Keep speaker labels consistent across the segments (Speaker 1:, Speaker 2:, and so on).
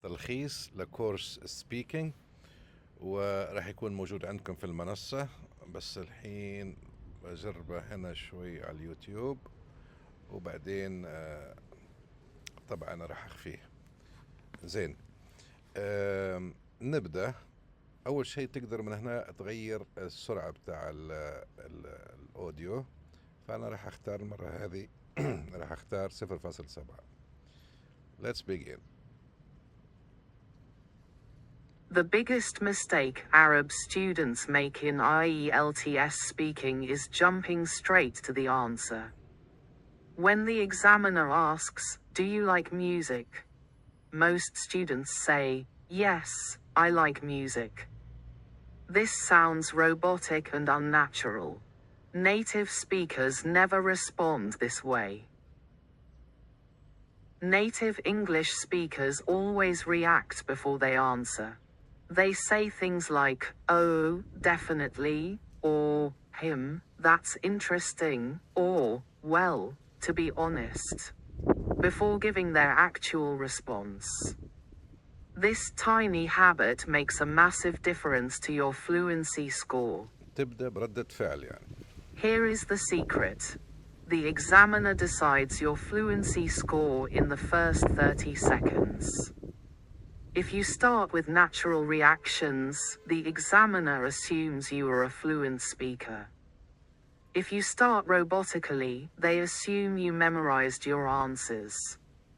Speaker 1: تلخيص لكورس سبيكينج، وراح يكون موجود عندكم في المنصة. بس الحين بجربه هنا شوي على اليوتيوب، وبعدين طبعا راح اخفيه. زين، نبدأ. اول شيء تقدر من هنا تغير السرعة بتاع الاوديو، فانا راح اختار المرة هذه راح اختار 0.7. Let's begin.
Speaker 2: The biggest mistake Arab students make in IELTS speaking is jumping straight to the answer. When the examiner asks, "Do you like music?" most students say, "Yes, I like music." This sounds robotic and unnatural. Native speakers never respond this way. Native English speakers always react before they answer. They say things like, "Oh, definitely," or "Him, that's interesting," or "Well, to be honest," before giving their actual response. This tiny habit makes a massive difference to your fluency score.
Speaker 1: تبدأ بردة فعل يعني.
Speaker 2: Here is the secret. The examiner decides your fluency score in the first 30 seconds. If you start with natural reactions, the examiner assumes you are a fluent speaker. If you start robotically, they assume you memorized your answers.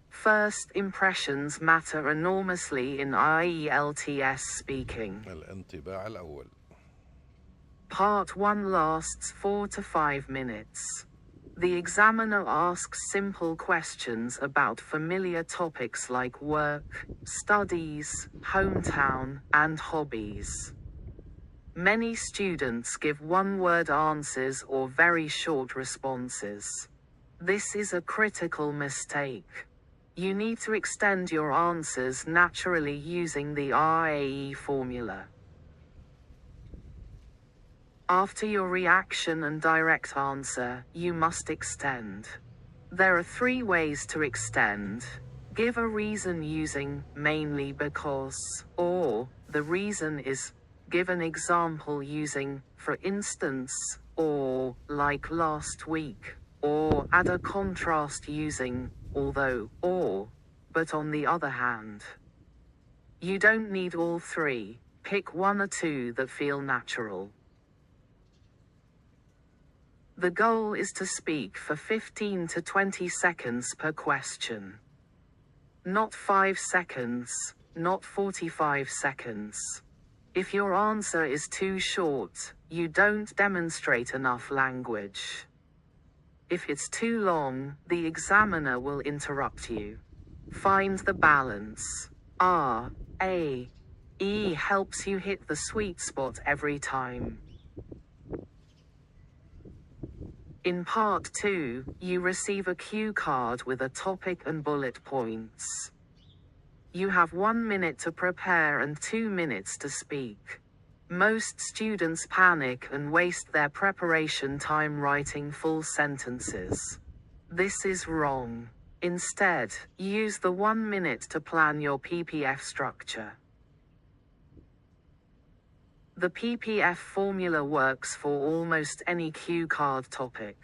Speaker 2: First impressions matter enormously in IELTS speaking.
Speaker 1: الانطباع الأول.
Speaker 2: Part 1 lasts 4 to 5 minutes. The examiner asks simple questions about familiar topics like work, studies, hometown, and hobbies. Many students give one-word answers or very short responses. This is a critical mistake. You need to extend your answers naturally using the RAE formula. After your reaction and direct answer, you must extend. There are 3 ways to extend. Give a reason using mainly because, or the reason is. Give an example using for instance, or like last week, or add a contrast using although, or but on the other hand. You don't need all 3, pick 1 or 2 that feel natural. The goal is to speak for 15 to 20 seconds per question. Not 5 seconds, not 45 seconds. If your answer is too short, you don't demonstrate enough language. If it's too long, the examiner will interrupt you. Find the balance. RAE helps you hit the sweet spot every time. In Part 2, you receive a cue card with a topic and bullet points. You have 1 minute to prepare and 2 minutes to speak. Most students panic and waste their preparation time writing full sentences. This is wrong. Instead, use the 1 minute to plan your PPF structure. The PPF formula works for almost any cue card topic.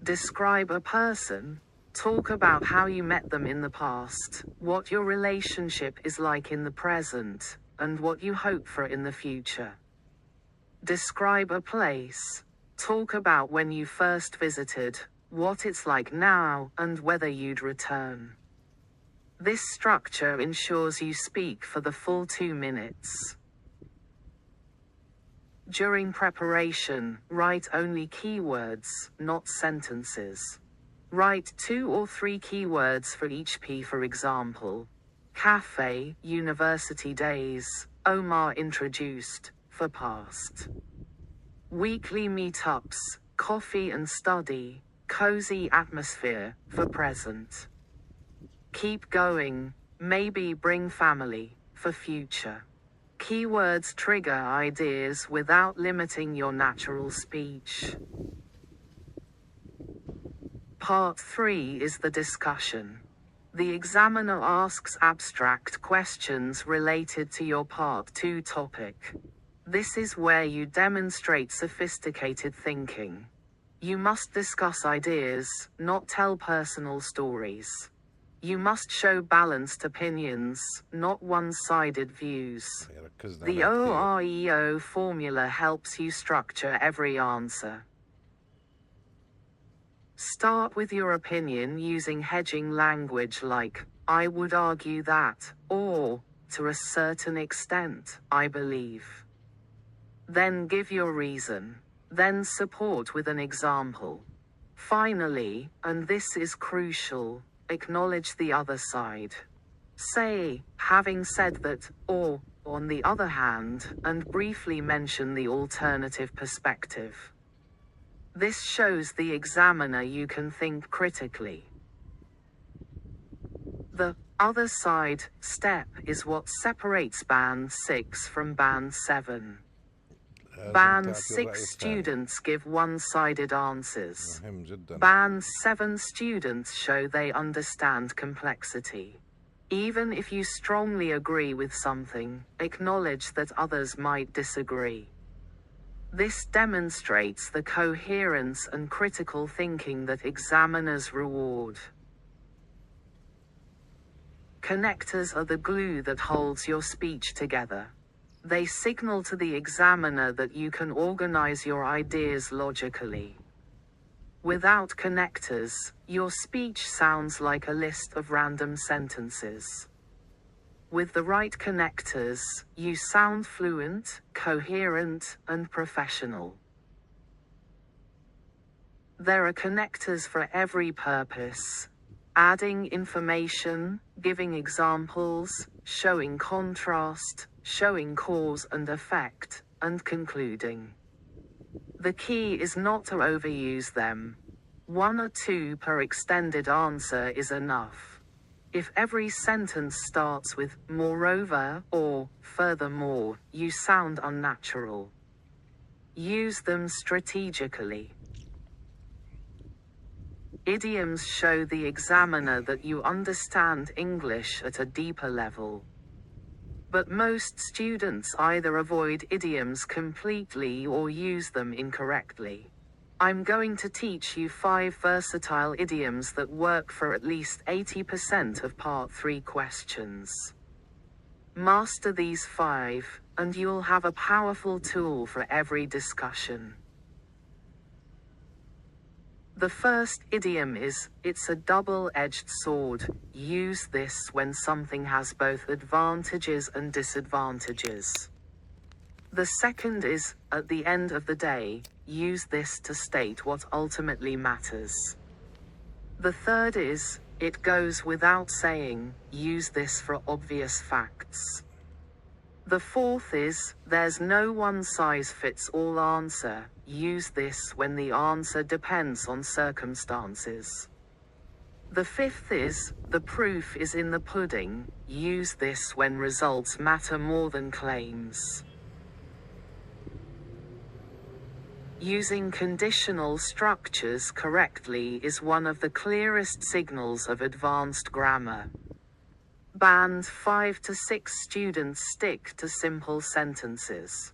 Speaker 2: Describe a person. Talk about how you met them in the past, what your relationship is like in the present, and what you hope for in the future. Describe a place. Talk about when you first visited, what it's like now, and whether you'd return. This structure ensures you speak for the full 2 minutes. During preparation, write only keywords, not sentences. Write 2 or 3 keywords for each P, for example. Cafe, university days, Omar introduced, for past. Weekly meetups, coffee and study, cozy atmosphere, for present. Keep going, maybe bring family, for future. Keywords trigger ideas without limiting your natural speech. Part 3 is the discussion. The examiner asks abstract questions related to your Part 2 topic. This is where you demonstrate sophisticated thinking. You must discuss ideas, not tell personal stories. You must show balanced opinions, not one-sided views.
Speaker 1: ركزنا
Speaker 2: The
Speaker 1: عليها كثير.
Speaker 2: OREO formula helps you structure every answer. Start with your opinion using hedging language like, I would argue that, or, to a certain extent, I believe. Then give your reason. Then support with an example. Finally, and this is crucial, acknowledge the other side. Say, having said that, or, on the other hand, and briefly mention the alternative perspective. This shows the examiner you can think critically. The other side step is what separates Band 6 from Band 7.
Speaker 1: لازم
Speaker 2: Band
Speaker 1: تعطي
Speaker 2: 6
Speaker 1: الرأي الثاني.
Speaker 2: students give one-sided answers.
Speaker 1: مهم جدا.
Speaker 2: Band 7 students show they understand complexity. Even if you strongly agree with something, acknowledge that others might disagree. This demonstrates the coherence and critical thinking that examiners reward. Connectors are the glue that holds your speech together. They signal to the examiner that you can organize your ideas logically. Without connectors, your speech sounds like a list of random sentences. With the right connectors, you sound fluent, coherent, and professional. There are connectors for every purpose. Adding information, giving examples, showing contrast, showing cause and effect, and concluding. The key is not to overuse them. 1 or 2 per extended answer is enough. If every sentence starts with moreover or furthermore, you sound unnatural. Use them strategically. Idioms show the examiner that you understand English at a deeper level. But most students either avoid idioms completely or use them incorrectly. I'm going to teach you 5 versatile idioms that work for at least 80% of Part 3 questions. Master these 5, and you'll have a powerful tool for every discussion. The first idiom is, it's a double-edged sword. Use this when something has both advantages and disadvantages. The second is, at the end of the day, use this to state what ultimately matters. The third is, it goes without saying, use this for obvious facts. The fourth is, there's no one-size-fits-all answer. Use this when the answer depends on circumstances. The fifth is, the proof is in the pudding. Use this when results matter more than claims. Using conditional structures correctly is one of the clearest signals of advanced grammar. Band 5 to 6 students stick to simple sentences.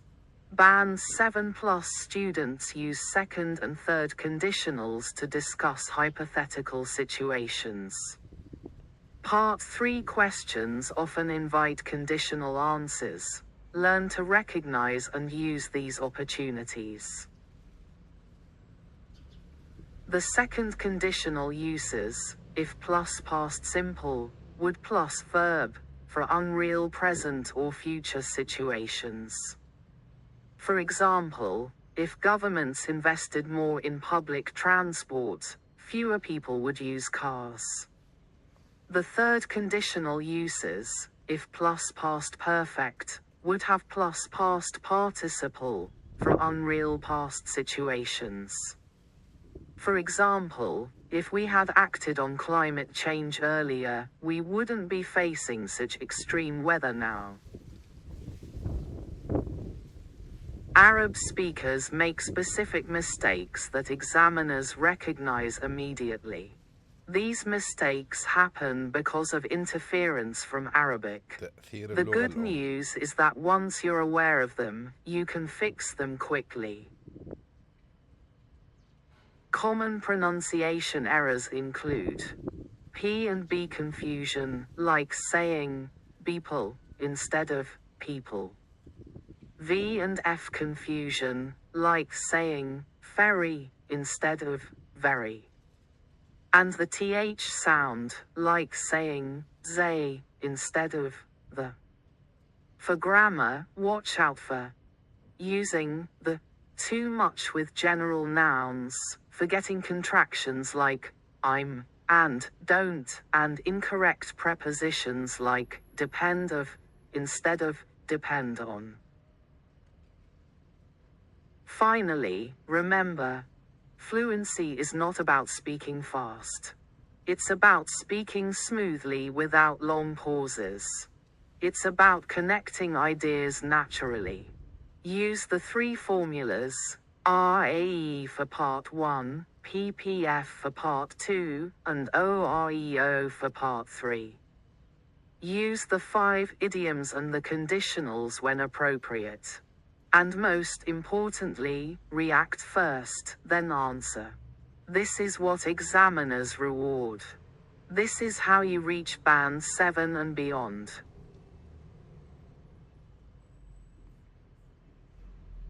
Speaker 2: Band 7+ students use second and third conditionals to discuss hypothetical situations. Part 3 questions often invite conditional answers. Learn to recognize and use these opportunities. The second conditional uses, if plus past simple, would plus verb, for unreal present or future situations. For example, if governments invested more in public transport, fewer people would use cars. The third conditional uses, if plus past perfect, would have plus past participle, for unreal past situations. For example, if we had acted on climate change earlier, we wouldn't be facing such extreme weather now. Arab speakers make specific mistakes that examiners recognize immediately. These mistakes happen because of interference from Arabic.
Speaker 1: تأثير
Speaker 2: The
Speaker 1: اللغة
Speaker 2: good
Speaker 1: الأم.
Speaker 2: news is that once you're aware of them, you can fix them quickly. Common pronunciation errors include P and B confusion, like saying people instead of people. V and F confusion, like saying ferry instead of very. And the TH sound, like saying they instead of the. For grammar, watch out for using the too much with general nouns, forgetting contractions like I'm and don't, and incorrect prepositions like depend of instead of depend on. Finally, remember, fluency is not about speaking fast. It's about speaking smoothly without long pauses. It's about connecting ideas naturally. Use the 3 formulas, RAE for part 1, PPF for part 2, and OREO for part 3. Use the 5 idioms and the conditionals when appropriate. And most importantly, react first, then answer. This is what examiners reward. This is how you reach band 7 and beyond.